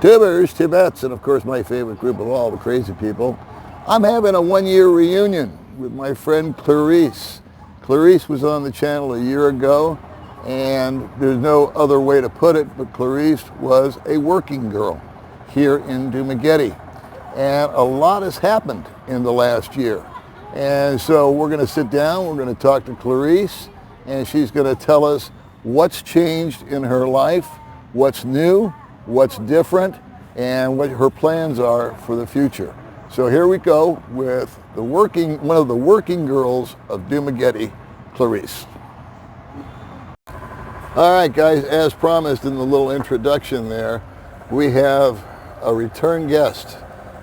Tubers, Tibettes, and of course my favorite group of all, the crazy people. I'm having a one-year reunion with my friend Clarice. Clarice was on the channel a year ago, and there's no other way to put it, but Clarice was a working girl here in Dumaguete. And a lot has happened in the last year. And so we're going to sit down, we're going to talk to Clarice, and she's going to tell us what's changed in her life, what's new, what's different, and what her plans are for the future. So here we go with one of the working girls of Dumaguete, Clarice. All right, guys, as promised in the little introduction there, we have a return guest.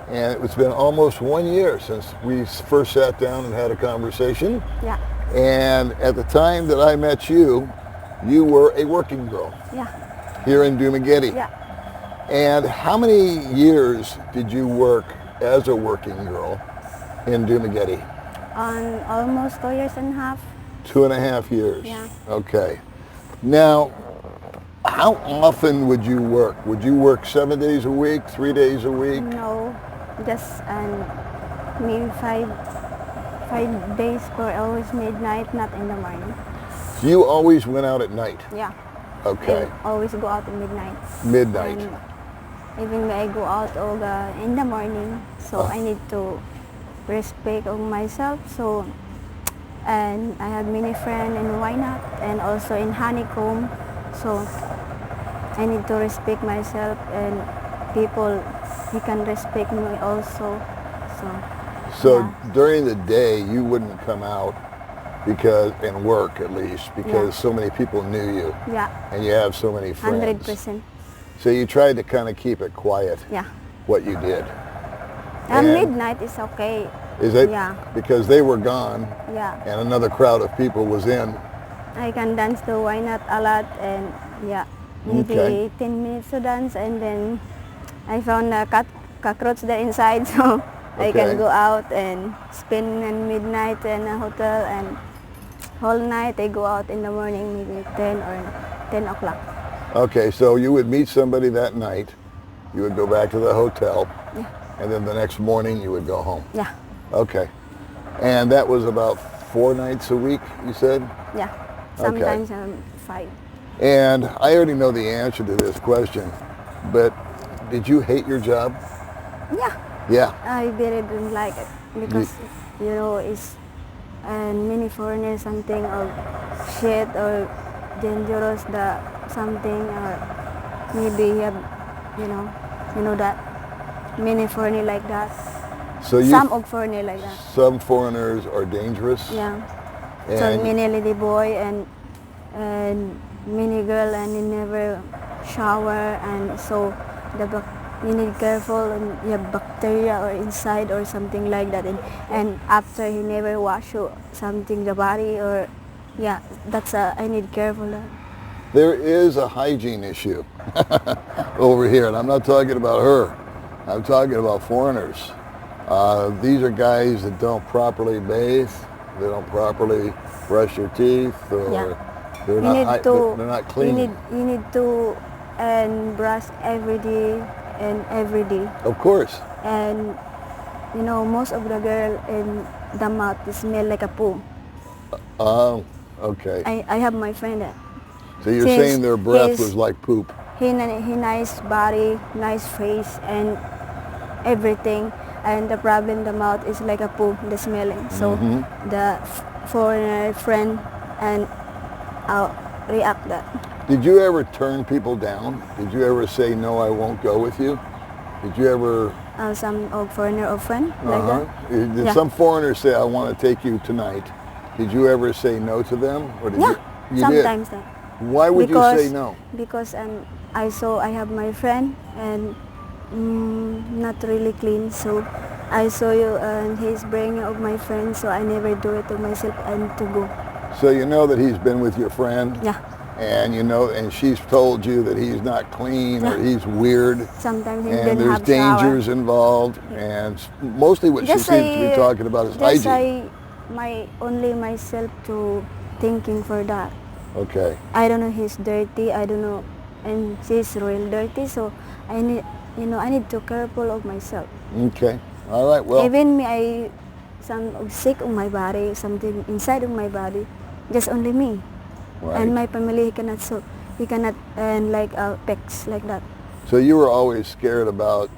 And it's been almost 1 year since we first sat down and had a conversation. Yeah. And at the time that I met you, you were a working girl. Yeah. Here in Dumaguete. Yeah. And how many years did you work as a working girl in Dumaguete? On almost 2.5 years. 2.5 years. Yeah. Okay. Now, how often would you work? Would you work 7 days a week, 3 days a week? No, just maybe five days for always midnight, not in the morning. You always went out at night? Yeah. Okay. I always go out at midnight. Midnight. And even when I go out in the morning, so I need to respect of myself. So, and I have many friends in Why Not and also in Honeycomb. So I need to respect myself, and people, he can respect me also. So yeah. During the day, you wouldn't come out and work at least, because so many people knew you. Yeah. And you have so many friends. 100%. So you tried to kind of keep it quiet. Yeah. What you did. And midnight is okay. Is it? Yeah. Because they were gone. Yeah. And another crowd of people was in. I can dance to Why Not a lot, and maybe 10 minutes to dance, and then I found a cockroach there inside, so I can go out and spend midnight in a hotel, and whole night I go out in the morning, maybe 10 or 10 o'clock. Okay, so you would meet somebody that night, you would go back to the hotel, and then the next morning you would go home. Yeah. Okay. And that was about 4 nights a week, you said? Yeah. Sometimes 5. And I already know the answer to this question, but did you hate your job? Yeah. Yeah. I really don't like it because, it's many foreigners, something or shit or dangerous, something, or maybe you have, that many foreigners like that. So some of foreigners like that. Some foreigners are dangerous? Yeah. And so many lady boy and many girl, and you never shower, and so you need careful, and you have bacteria or inside or something like that, and after he never wash something the body, or that's I need careful. There is a hygiene issue over here, and I'm not talking about her. I'm talking about foreigners. These are guys that don't properly bathe, they don't properly brush their teeth, or they're not clean. You need to brush every day and every day. Of course. And most of the girl in the mouth smell like a poo. Oh, okay. I have my friend that. So you're saying their breath was like poop? He nice body, nice face, and everything. And the problem, the mouth is like a poo, the smelling. So the foreigner friend and I'll react that. Did you ever turn people down? Did you ever say, no, I won't go with you? Did you ever... some foreigner or friend like that? Did some foreigners say, I want to take you tonight? Did you ever say no to them? Or did you sometimes did? that. Why would you say no? Because I have my friend, and not really clean, so I saw you and he's bringing up my friend, so I never do it to myself and to go. So you know that he's been with your friend? Yeah. And and she's told you that he's not clean or he's weird. Sometimes he and didn't there's have shower. dangers involved, and mostly what she seems to be talking about is hygiene. Only myself to thinking for that. Okay. I don't know he's dirty, I don't know and she's real dirty. So I need, I need to careful of myself. Okay. All right. Well, Even me, some sick on my body, something inside of my body, just only me. right. And my family, he cannot, and like pecs like that. So you were always scared about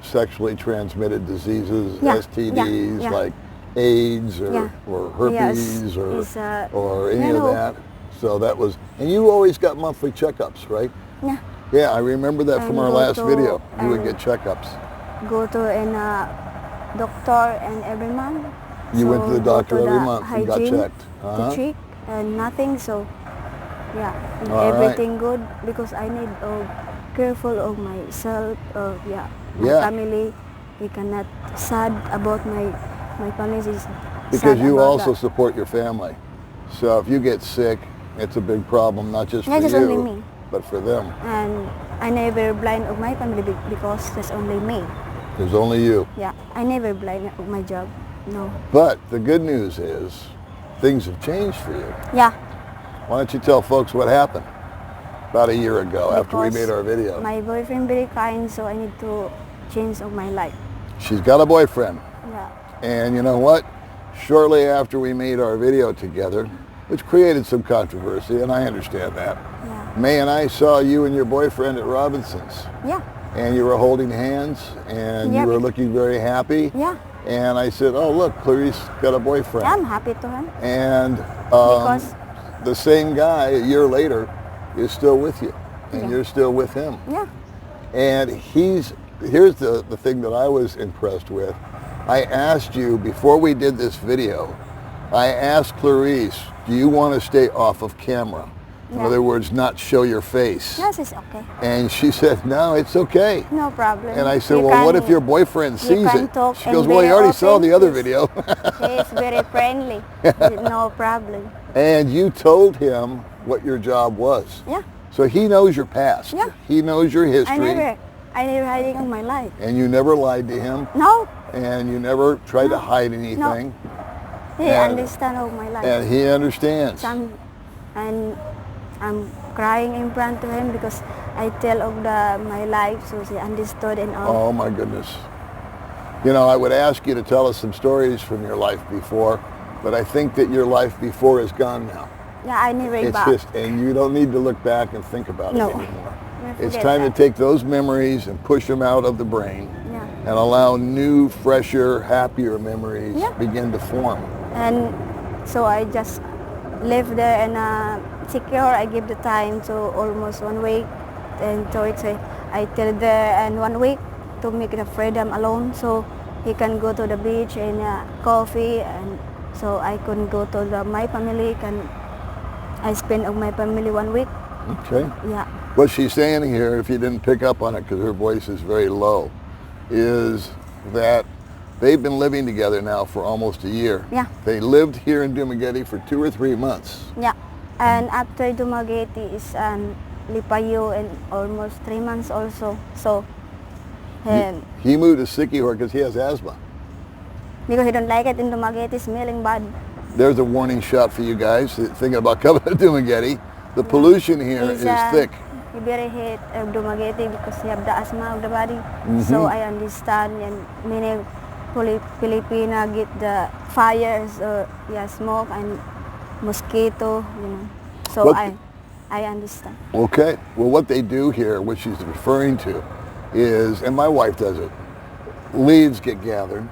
sexually transmitted diseases, Yeah, STDs, yeah. like AIDS or, Yeah. or herpes Yes, it's, or any of no. that. So that was, and you always got monthly checkups, right? Yeah, Yeah, I remember that from And our go last to- video. You would and- get checkups. go to doctor and every month. You went to the go doctor to every the month and got hygiene checked. to check and nothing. So yeah, and All right. everything good because I need careful of myself. My Yeah. family. We cannot sad about my family is Because sad you about also that. support your family. So if you get sick, it's a big problem, not just Yeah, for just you, only me. but for them. And I never blind of my family because there's only me. There's only you. Yeah, I never blind of my job. No. But the good news is things have changed for you. Yeah. Why don't you tell folks what happened about a year ago after we Because made our video? My boyfriend very kind, so I need to change of my life. She's got a boyfriend. Yeah. And you know what? Shortly after we made our video together, which created some controversy, and I understand that, Yeah. May and I saw you and your boyfriend at Robinson's. Yeah. And you were holding hands, and Yeah, you were be- looking very happy. Yeah. And I said, oh, look, Clarice got a boyfriend. Yeah, I'm happy to him And because the same guy, a year later, is still with you. And Yeah. you're still with him. yeah. And here's the thing that I was impressed with. I asked you, before we did this video, I asked Clarice, do you want to stay off of camera? In Yeah. other words, not show your face. Yes, it's okay. And she said, no, it's okay. No problem. And I said, You well, what can- if your boyfriend you sees can it? talk She and goes, well, very you already saw open. the other He's- video. He is very friendly. No problem. And you told him what your job was. Yeah. So he knows your past. Yeah. He knows your history. I never hiding on my life. And you never lied to him. No. And you never tried to hide anything. He And- understand of my life. And he understands. And I'm crying in front of him because I tell of my life, so he understood and all. Oh my goodness. You know, I would ask you to tell us some stories from your life before, but I think that your life before is gone now. Yeah, I never It's back. just, and you don't need to look back and think about No. it anymore. Never It's forget time that. to take those memories and push them out of the brain Yeah. and allow new, fresher, happier memories Yeah. begin to form. And so I just live there and secure. I give the time to almost 1 week, and so it's I tell there and 1 week to make the freedom alone, so he can go to the beach and coffee, and so I can go to my family. I spend of my family 1 week. Okay. Yeah. What she's saying here, if you didn't pick up on it because her voice is very low, is that they've been living together now for almost a year. Yeah. They lived here in Dumaguete for 2 or 3 months. Yeah. And after Dumaguete is Lipayo and almost 3 months also. So He moved to Siquijor because he has asthma. because he don't like it in Dumaguete, smelling bad. There's a warning shot for you guys thinking about coming to Dumaguete. The pollution here is thick. He very hate Dumaguete because he have the asthma of the body. Mm-hmm. So I understand, and many Filipina get the fires or smoke and mosquito, So What- I understand. Okay. Well, what they do here, what she's referring to, is, and my wife does it, leaves get gathered,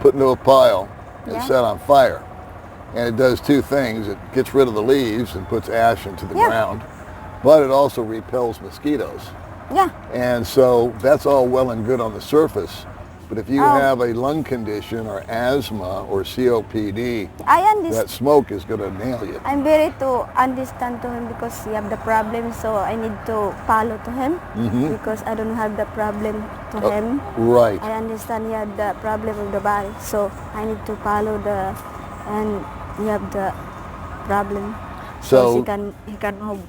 put into a pile, and Yeah. set on fire. And it does two things. It gets rid of the leaves and puts ash into the Yeah. ground, but it also repels mosquitoes. Yeah. And so that's all well and good on the surface. But if you Oh. have a lung condition or asthma or COPD, I understand. that smoke is going to nail you. I'm very to understand to him because he have the problem, so I need to follow to him because I don't have the problem to him. Right. I understand he had the problem of the body, so I need to follow and he have the problem. So- he can move.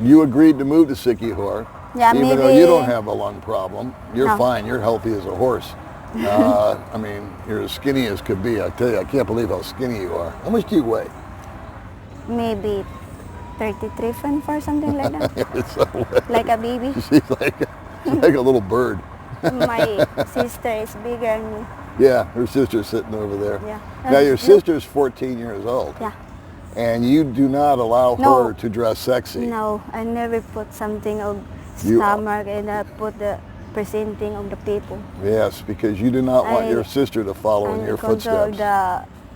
You agreed to move to Siquijor, Yeah, even though maybe- you don't have a lung problem. You're No. fine. You're healthy as a horse. I mean, you're as skinny as could be. I tell you, I can't believe how skinny you are. How much do you weigh? Maybe 33 and 4, something like that. So, Like a baby. she's like a little bird. My sister is bigger than me. Yeah, her sister's sitting over there. Yeah. Now your You- sister's 14 years old. Yeah. And you do not allow No. her to dress sexy. No, I never put something of You- stomach and put the presenting of the people. Yes, because you do not want I- your sister to follow in And your control footsteps.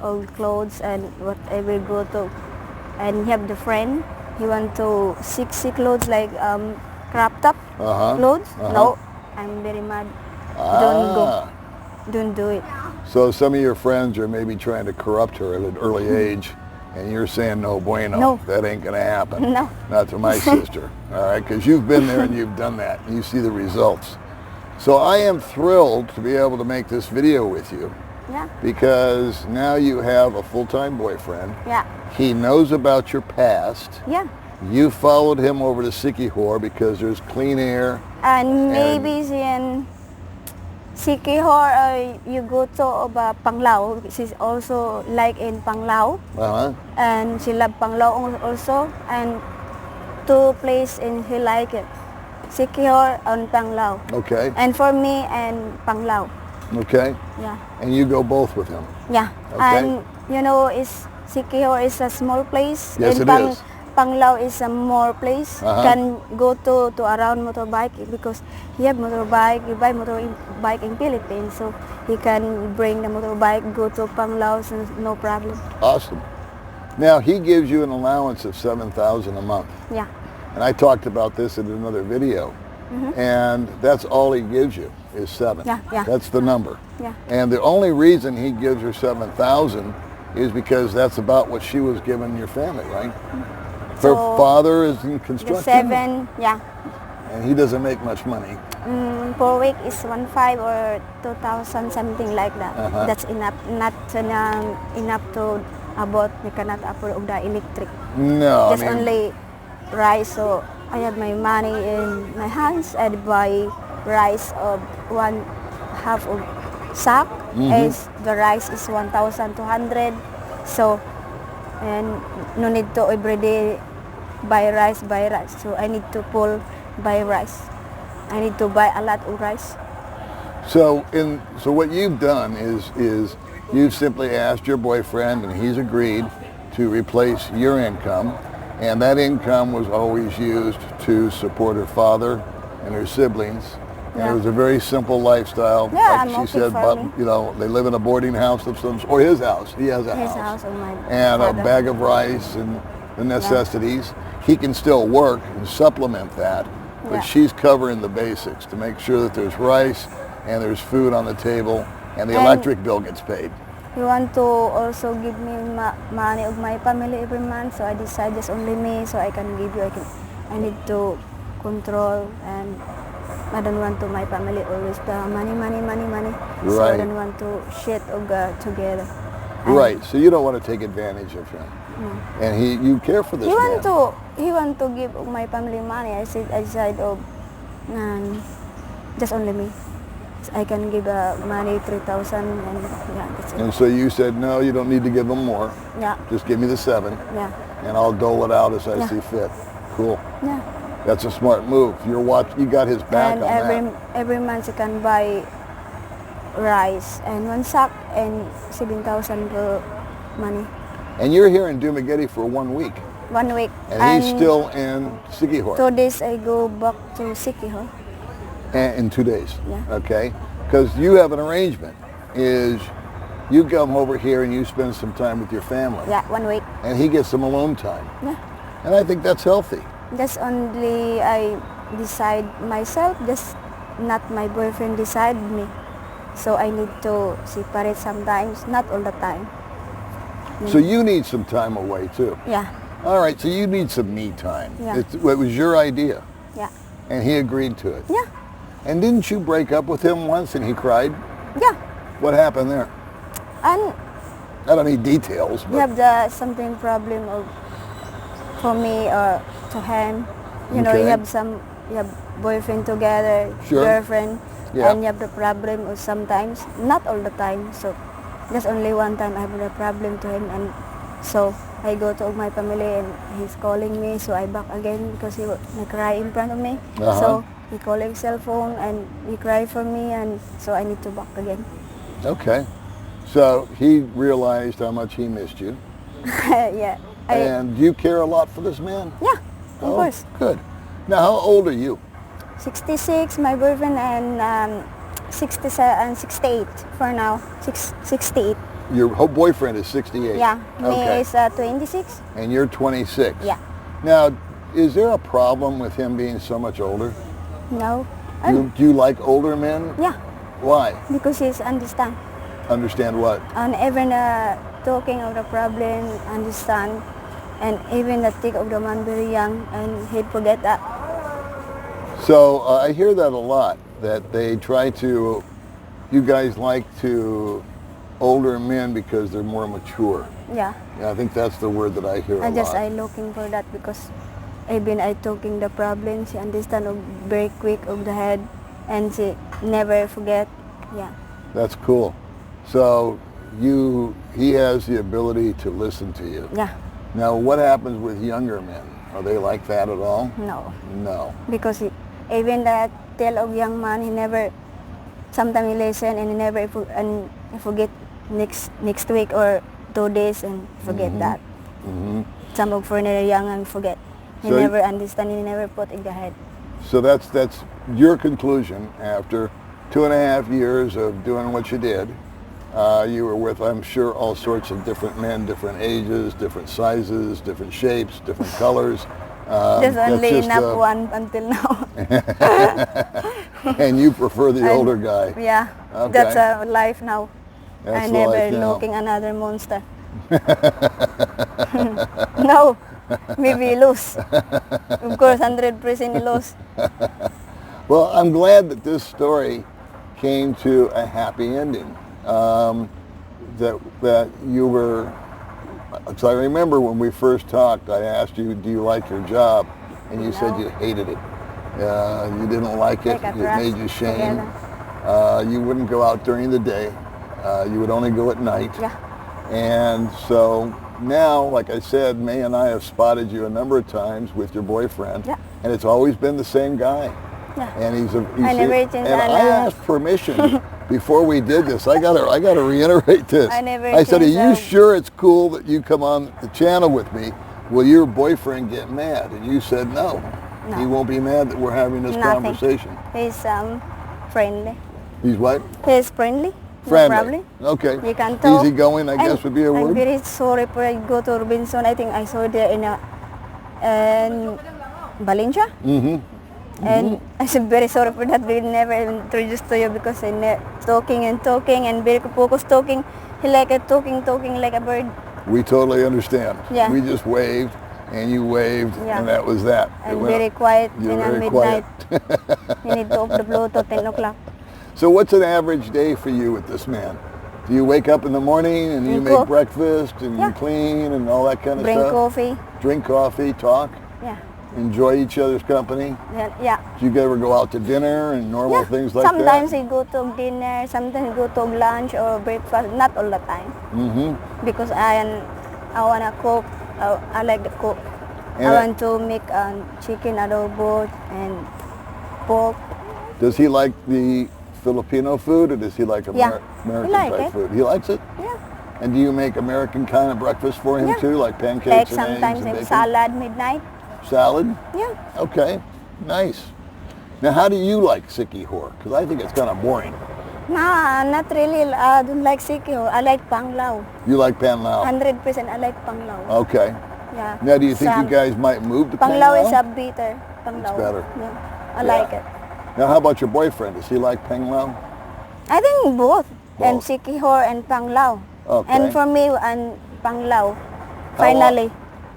the old clothes and whatever go to. And he have the friend, he want to sexy clothes like crop top clothes. No, I'm very mad. Don't go. Ah. Don't do it. So some of your friends are maybe trying to corrupt her at an early age, and you're saying no bueno. No. That ain't gonna happen. No. Not to my sister. All right, because you've been there and you've done that, and you see the results. So I am thrilled to be able to make this video with you, Yeah, because now you have a full-time boyfriend. yeah, He knows about your past. yeah. You followed him over to Sikihor because there's clean air. And maybe in Sikihor, you go to Panglao. She's also like in Panglao. Uh-huh. And she love Panglao also. And two place in he like it. Sikihor and Panglao. Okay. And for me and Panglao. Okay. Yeah. And you go both with him. Yeah. Okay. And you know, Sikihor is a small place. Yes, and it is. Panglao is a more place. Can go to around motorbike because he have motorbike. You buy motorbike in Philippines, so he can bring the motorbike go to Panglao, so no problem. Awesome. Now he gives you an allowance of $7,000 a month, Yeah. and I talked about this in another video. And that's all he gives you is $7,000. Yeah, yeah. That's the number. Yeah. And the only reason he gives her $7,000 is because that's about what she was giving your family, right? Her So, father is in The construction, 7, yeah. and he doesn't make much money. Per week is 1,500 or 2,000, something like that. That's enough. Not enough to about we cannot afford of the electric. No, Just only rice. So I have my money in my hands. I buy rice of 1/2 of sack. As the rice is 1,200. So and no need to everyday buy rice. So I need to pull buy rice. I need to buy a lot of rice. So what you've done is you've simply asked your boyfriend, and he's agreed to replace your income, and that income was always used to support her father and her siblings. And it was a very simple lifestyle. Yeah, like I'm she okay said, for but me. you know, they live in a boarding house of some, or his house. He has a His house of my and father. a bag of rice and the necessities. He can still work and supplement that, but Yeah. she's covering the basics to make sure that there's rice and there's food on the table and the And- electric bill gets paid. He want to also give me money of my family every month, so I decide just only me, so I can give you. I need to control, and I don't want to my family always the money. So I Right. don't want to share together. And Right. So you don't want to take advantage of him, and you care for this He man. want to give my family money. I said of just only me. I can give money 3,000 and yeah, that's it. And so you said, no, you don't need to give him more. Yeah, Just give me the 7, yeah, and I'll dole it out as I Yeah. see fit. Cool. yeah. That's a smart move. You got his back And on that. every month you can buy rice and one sack and 7,000 per money. And you're here in Dumaguete for 1 week, 1 week. and he's still in Sikihor. 2 days I go back to Sikihor. In 2 days. Yeah. Okay. Because you have an arrangement. Is you come over here and you spend some time with your family, Yeah, 1 week. and he gets some alone time. Yeah. And I think that's healthy. Just only I decide myself, just not my boyfriend decide me. So I need to separate sometimes, not all the time. So you need some time away too. Yeah, All right. So you need some me time. Yeah. It was your idea, yeah, and he agreed to it. yeah, And didn't you break up with him once and he cried? yeah. What happened there? And I don't need details, you but have the something problem of for me or to him. You know, Okay. you have boyfriend together, Sure. girlfriend, Yeah. and you have the problem or sometimes, not all the time. So just only one time I have the problem to him, and so I go to my family and he's calling me, so I back again because he cry in front of me. So he call his cell phone and he cry for me, and so I need to back again. Okay. So he realized how much he missed you. Yeah. And do you care a lot for this man? Yeah, of course. Good. Now, how old are you? 66, my boyfriend, and 67 and 68 for now. 68. Your whole boyfriend is 68. Yeah, me Okay. is 26. And you're 26. Yeah. Now, is there a problem with him being so much older? No. Do you like older men? Yeah, Why? because he's understand. Understand what? And even talking of the problem, understand. And even the think of the man very young, and he'd forget that. So I hear that a lot, that they try to, you guys like to older men because they're more mature. Yeah. Yeah, I think that's the word that I hear a lot. I looking for that because even I talking the problem, she understand very quick of the head, and she never forget. Yeah. That's cool. So he has the ability to listen to you. Yeah. Now, what happens with younger men? Are they like that at all? No. No. Because even the tell of young man, he never. Sometimes he listen and he never and he forget next week or 2 days and forget that. Some of foreigner young and forget. He So never understand. He never put in the head. So that's your conclusion after 2.5 years of doing what you did. You were with, I'm sure, all sorts of different men, different ages, different sizes, different shapes, different colors. Just only just, enough one until now. And you prefer the older guy. Yeah, Okay. that's life now. That's I the never life now. looking another monster. No, maybe lose. Of course, 100% lose. Well, I'm glad that this story came to a happy ending. That you were, so I remember when we first talked, I asked you, do you like your job? And you said you hated it. You didn't like it. Like a It made you shame. together. You wouldn't go out during the day. You would only go at night. Yeah. And so now, like I said, May and I have spotted you a number of times with your boyfriend. Yeah. And it's always been the same guy. Yeah. And he's I never changed. and I asked permission before we did this. I gotta reiterate this. I never I said, are you changed. sure it's cool that you come on the channel with me? Will your boyfriend get mad? And you said no. No. He won't be mad that we're having this Nothing. conversation. He's friendly. He's what? He's friendly. No Friendly. problem. Okay. You can talk. Easygoing, I guess, would be a I'm word. very sorry for I go to Robinson. I think I saw there in Valencia. And I'm very sorry for that. We never introduced to you because I talking and very focused talking. He like a talking like a bird. We totally understand. Yeah. We just waved, and you waved, Yeah. and that was that. It I'm went- very quiet You're in very midnight. quiet. You need to off the Bluetooth 10 o'clock. So what's an average day for you with this man? Do you wake up in the morning and you Drink make coffee. breakfast and you Yeah. clean and all that kind of Bring stuff? coffee. Drink coffee, talk, Yeah. enjoy each other's company? Yeah. Do you ever go out to dinner and normal things like Sometimes that? we go to dinner, sometimes we go to lunch or breakfast, not all the time. Because I wanna cook, I like to cook. And I want to make chicken adobo and pork. Does he like the Filipino food or does he like Yeah. American He like type it. food? He likes it? Yeah. And do you make American kind of breakfast for him Yeah. too, like Egg pancakes and sometimes eggs and and bacon? salad midnight. Salad? Yeah. Okay, nice. Now, how do you like Sikihor? Because I think it's kind of boring. Nah, not really. I don't like sikyo. I like panglao. You like Panlao? 100% I like panglao. Okay. Yeah. Now, do you think you Some- guys might move to Panglao Panlao? is a bitter. Panglao. It's better. Yeah. I Yeah. like it. Now, how about your boyfriend? Does he like Panglao? I think both. And Both. sikihor and panglao. Okay. And for me, and panglao. How Finally.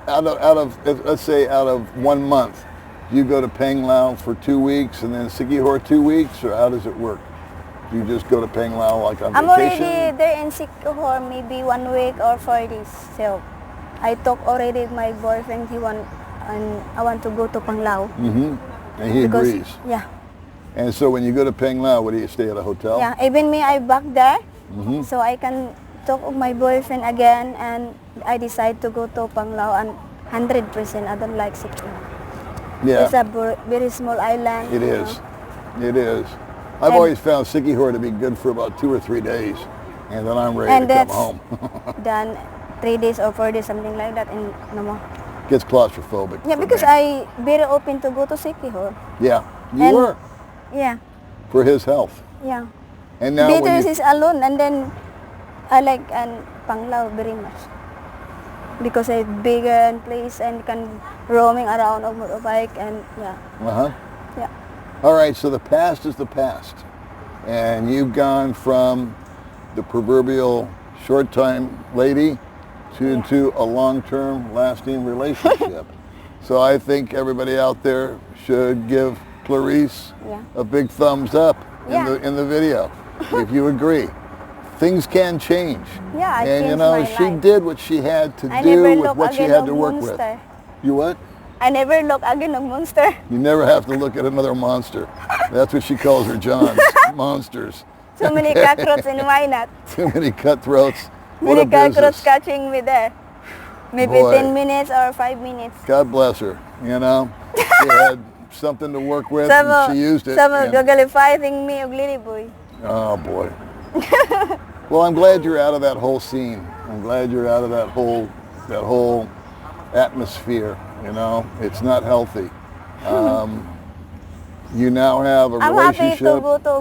Out of let's say out of 1 month, do you go to Panglao for 2 weeks and then Sikihor 2 weeks, or how does it work? Do you just go to Panglao like on I'm vacation? already there in sikihor maybe 1 week or 4 days. So I talk already with my boyfriend. He want and I want to go to panglao. And he Because agrees. yeah. And so when you go to Panglao, what do you stay at a hotel? Yeah. Even me, I back there. So I can talk with my boyfriend again, and I decide to go to Panglao, and 100% I don't like Siquijor. Yeah. It's a very small island. It is. It is. I've always found Siquijor to be good for about 2 or 3 days, and then I'm ready to come home. Done 3 days or 4 days, something like that, and no more. Gets claustrophobic. Yeah, because I very open to go to Siquijor. Yeah, you were. Yeah. For his health. Yeah. And now Beatles is alone, and then I like Panglao very much. Because it's bigger and place and can roaming around on motorbike and yeah. Uh-huh. Yeah. All right, so the past is the past. And you've gone from the proverbial short-time lady to a long-term lasting relationship. So I think everybody out there should give Clarice a big thumbs up in the video, if you agree. Things can change. Yeah, I and you changed know, my she life. did what she had to I do never with look what she again had of to work monster. with. You what? I never look again of monster. You never have to look at another monster. That's what she calls her Johns, monsters. Too many cockroaches and why not? Too many cutthroats. What Many a business. cockroaches catching me there. Maybe Boy. 10 minutes or 5 minutes. God bless her, you know. She had something to work with and she used it. Some and- gagally fighting me of lily boy. Oh boy. Well, I'm glad you're out of that whole scene. I'm glad you're out of that whole atmosphere. You know, it's not healthy. You now have a I'm happy relationship. to go to,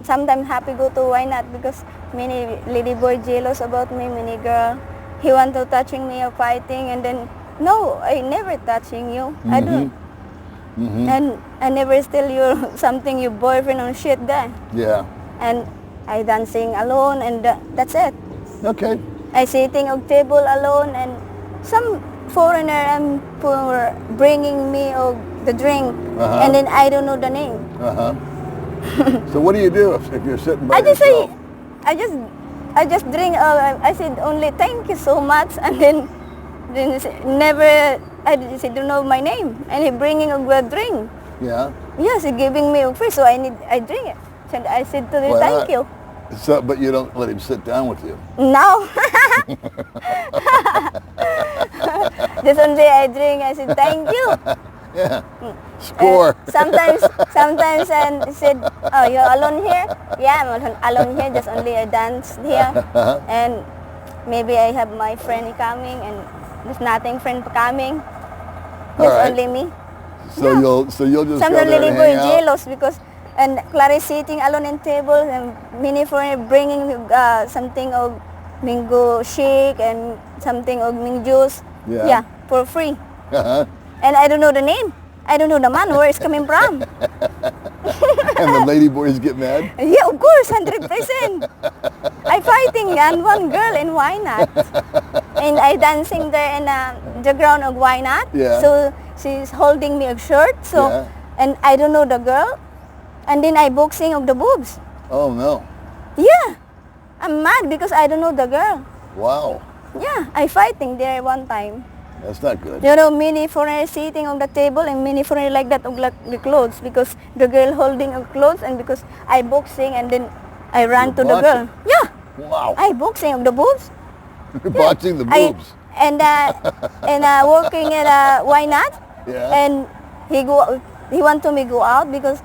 sometimes happy go to why not, because many lady boy jealous about me, many girl, he want to touching me or fighting, and then, no, I never touching you, I don't. And I never steal your something, your boyfriend or shit guy. Yeah. And I dancing alone, and that's it. Okay. I sitting on table alone, and some foreigner for bringing me the drink, and then I don't know the name. So what do you do if you're sitting by I just yourself? say, I just drink. I said only thank you so much, and then never. I said don't know my name, and he bringing a drink. Yeah. Yes, he giving me a free, so I drink it. So I said to him Why thank not? you. So, but you don't let him sit down with you. No. Just one day I drink. I said thank you. Yeah. Score. Sometimes and he said, oh, you're alone here? Yeah, I'm alone here. Just only I dance here, and maybe I have my friend coming, and there's nothing friend coming. Just right. only me. So you'll just Some go there little and boy hang out. jealous because and Clarice sitting alone in table and many friend bringing something of mango shake and something of mango juice. Yeah. For free. And I don't know the name. I don't know the man where it's coming from. And the lady boys get mad? Yeah, of course, 100%. I fighting and one girl and why not? And I dancing there in the ground of why not? Yeah. So she's holding me a shirt. So Yeah. and I don't know the girl. And then I boxing of the boobs. Oh no. Yeah. I'm mad because I don't know the girl. Wow. Yeah, I fighting there one time. That's not good. You know, many foreigners sitting on the table and many foreigners like that of the clothes because the girl holding a clothes and because I boxing and then I ran to the girl. Yeah. Wow. I boxing of the boobs. You're boxing the boobs. And working at why not? Yeah. And he want to me go out because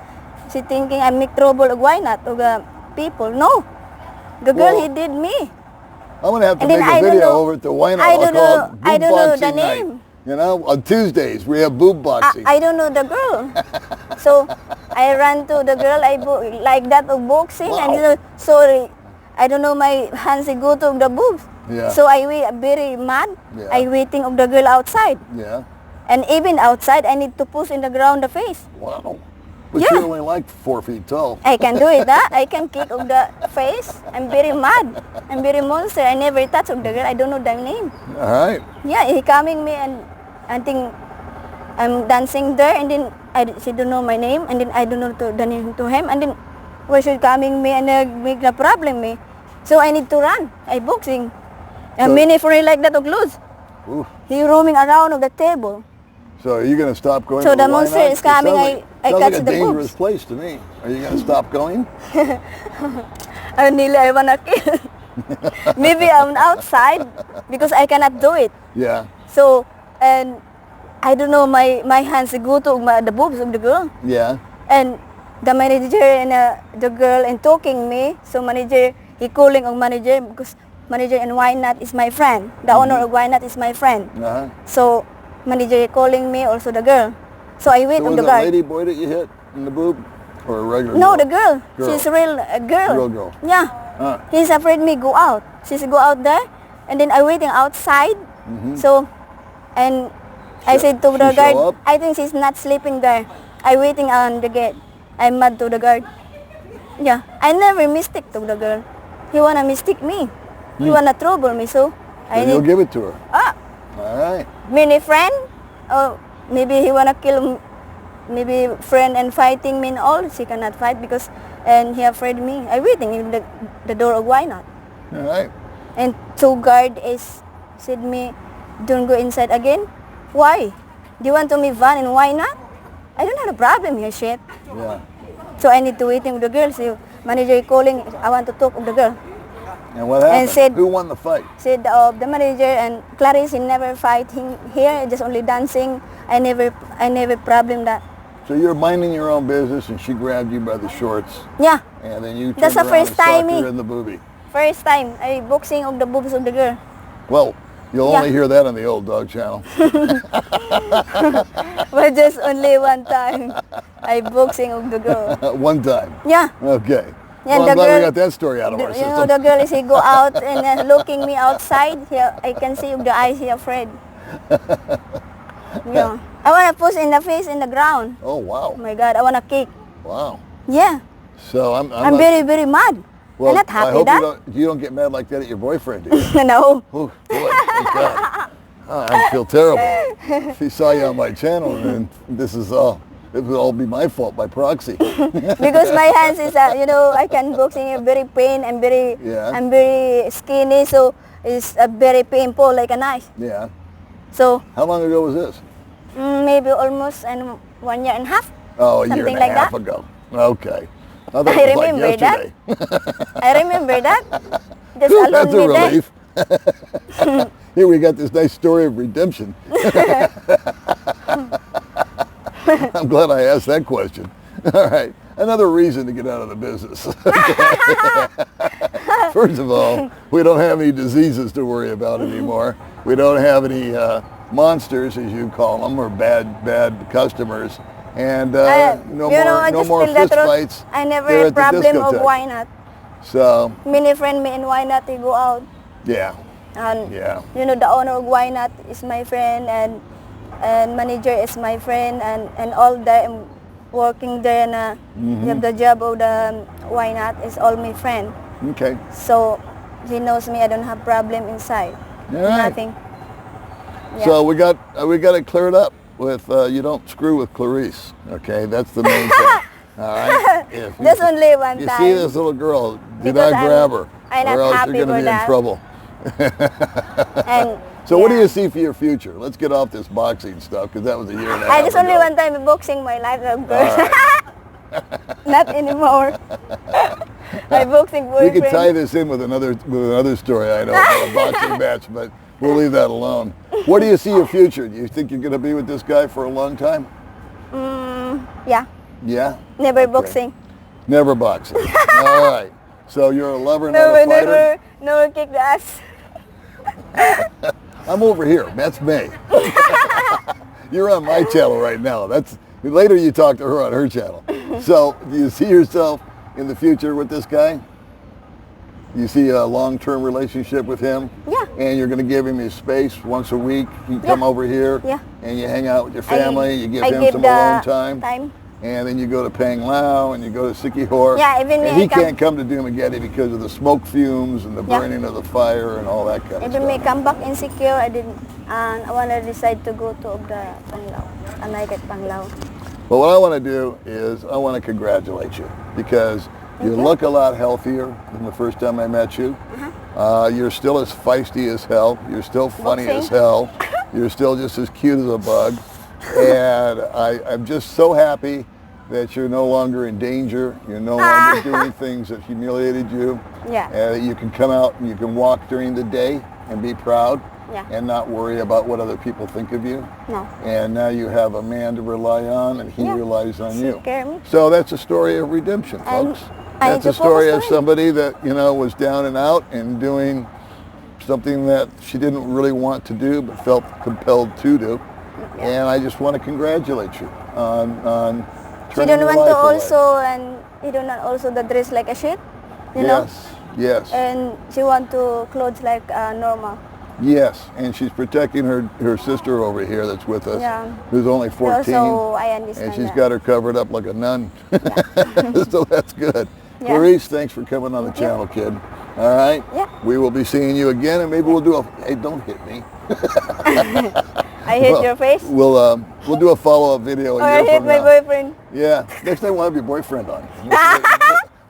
she thinking I make trouble of why not of people. No. The girl Well, he did me. I'm gonna have to And make then a I don't video know- over at the Wine I I'll don't call know- it I Boob don't know the Boxing Night. name. You know, on Tuesdays we have boob boxing. I don't know the girl. So I ran to the girl like that of boxing Wow. and sorry, I don't know my hands go to the boobs. Yeah. So I very mad. Yeah. I waiting of the girl outside. Yeah. And even outside I need to push in the ground the face. Wow. But Yeah. you're only like 4 feet tall. I can do it, huh? I can kick of the face. I'm very mad. I'm very monster. I never touch of the girl. I don't know the name. All right. Yeah, he coming me and I think I'm dancing there and then she don't know my name and then I don't know the name to him and then why she coming me and make the problem me. So I need to run. I boxing. And many friends like that of lose. Ooh. He roaming around of the table. So are you gonna stop going? So to the Wine monster Night? is coming, It I sounds catch like a the dangerous boobs. place to me. Are you gonna stop going? I wanna kill. Maybe I'm outside because I cannot do it. Yeah. So, and I don't know, my hands go to the boobs of the girl. Yeah. And the manager and the girl and talking me. So manager, he calling on manager because manager and why not is my friend. The owner of why not is my friend. Uh-huh. So manager calling me, also the girl. So I wait So on was the it a guard. lady boy that you hit in the boob? Or a regular No, girl? the girl. Girl. She's a real girl. Real girl. Yeah. Huh. He's afraid me go out. She's go out there, and then I waiting outside. So, and I said to the she show guard, up? I think she's not sleeping there. I waiting on the gate. I'm mad to the guard. Yeah, I never mistake to the girl. He wanna mistake me. He wanna trouble me. So So I you'll need give it to her. All right. many friend. Or maybe he wanna kill. Maybe friend and fighting me and all. She cannot fight because and he afraid me. I waiting in the door of why not. All right. And two guard is said me, don't go inside again. Why? Do you want to me van and why not? I don't have a problem here, shit. Yeah. So I need to waiting with the girl. So manager calling, I want to talk with the girl. And what happened? said- Who won the fight? Said the manager and Clarice, he never fighting here, just only dancing. I never problem that. So you're minding your own business, and she grabbed you by the shorts, Yeah, and then you That's turned the around first and time, socked her eh. in the boobie. first time I boxing of the boobs of the girl. Well, you'll Yeah. only hear that on the Old Dog Channel. But just only one time I boxing of the girl. One time. Yeah. Okay. Yeah, well, the I'm glad we girl- got that story out of our You know, system. the girl is he go out and looking me outside. Here, I can see the eyes. He afraid. Yeah. I wanna push in the face in the ground. Oh, wow. Oh my God, I wanna kick. Wow. Yeah. So I'm I'm not, very mad. well, I'm not I happy hope that. you don't get mad like that at your boyfriend, do you? No. Oh, boy, thank God. Oh, I feel terrible. If he saw you on my channel, then it would all be my fault by proxy. Because my hands is I can boxing very pain and Yeah. I'm very skinny, so it's very painful like a knife. Yeah. So How long ago was this? maybe almost 1 year and a half. Oh, a year Something and a like half that. ago. Okay. I thought I it was remember like that. yesterday. I remember that. Just Whew, alone that's a me there. relief. Here we got this nice story of redemption. I'm glad I asked that question. All right. Another reason to get out of the business. First of all, we don't have any diseases to worry about anymore. We don't have any monsters, as you call them, or bad customers. And no I just more feel that fist fights. I never there had at the problem of discotheque. why not. So, Many friend me and why not they go out. yeah. And Yeah. the owner of why not is my friend and manager is my friend and all them working there and have the job of the why not is all my friend. Okay. So he knows me. I don't have problem inside. All right. Nothing. Yeah. So we got it cleared up with you don't screw with Clarice. Okay, that's the main thing. All right. If That's only one you time. see this little girl, do Because not grab her, I'm not or else happy you're going to for be in that. trouble. And So what do yeah. you see for your future? Let's get off this boxing stuff because that was a year and a half I just only ago. one time boxing my life, of All course. right. Not anymore. My boxing We boyfriend. could tie this in with another story I know about a boxing match, but we'll leave that alone. What do you see your future? Do you think you're going to be with this guy for a long time? Yeah. Yeah? Never Okay. boxing. Never boxing. All right. So you're a lover, not a fighter? Never kick the ass. I'm over here. That's me. You're on my channel right now. Later you talk to her on her channel. So do you see yourself in the future with this guy? You see a long-term relationship with him? Yeah. And you're going to give him his space once a week. You come Yeah. over here. Yeah. And you hang out with your family. You give I him give some the alone time. time. And then you go to Pang Lao and you go to Sikihor. Yeah, even me, And he I come- can't come to Dumaguete because of the smoke fumes and the Yeah. burning of the fire and all that kind of Even me stuff. come back insecure, I didn't. I wanna decide to go to the Panglao. I like it Panglao. But what I want to do is I want to congratulate you because you you. look a lot healthier than the first time I met you. You're still as feisty as hell. You're still funny as Boxing. hell. You're still just as cute as a bug. And I'm just so happy that you're no longer in danger, you're no longer doing things that humiliated you, Yeah. that you can come out and you can walk during the day and be proud Yeah. and not worry about what other people think of you. No. And now you have a man to rely on and he Yeah. relies on you. Take care of me. So that's a story of redemption, And folks. I That's need a to story focus of on it. somebody that, you know, was down and out and doing something that she didn't really want to do but felt compelled to do. Yeah. And I just want to congratulate you on She turning don't your want life to away. also, and he don't want also the dress like a shit, you know? Yes, yes, And she want to clothes like normal. yes. And she's protecting her sister over here that's with us, Yeah. who's only 14. Also, I understand And she's that. got her covered up like a nun. So that's good. Yeah. Clarice, thanks for coming on the Thank you. channel, kid. All right? Yeah. We will be seeing you again, and maybe we'll do a, hey, don't hit me. I hit your face. We'll do a follow-up video Or a I year hit from my now. boyfriend. Yeah. Next time we'll have your boyfriend on.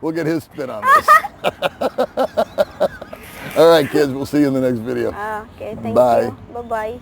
We'll get his spin on this. All right, kids. We'll see you in the next video. Okay, thank Bye. you. Bye-bye.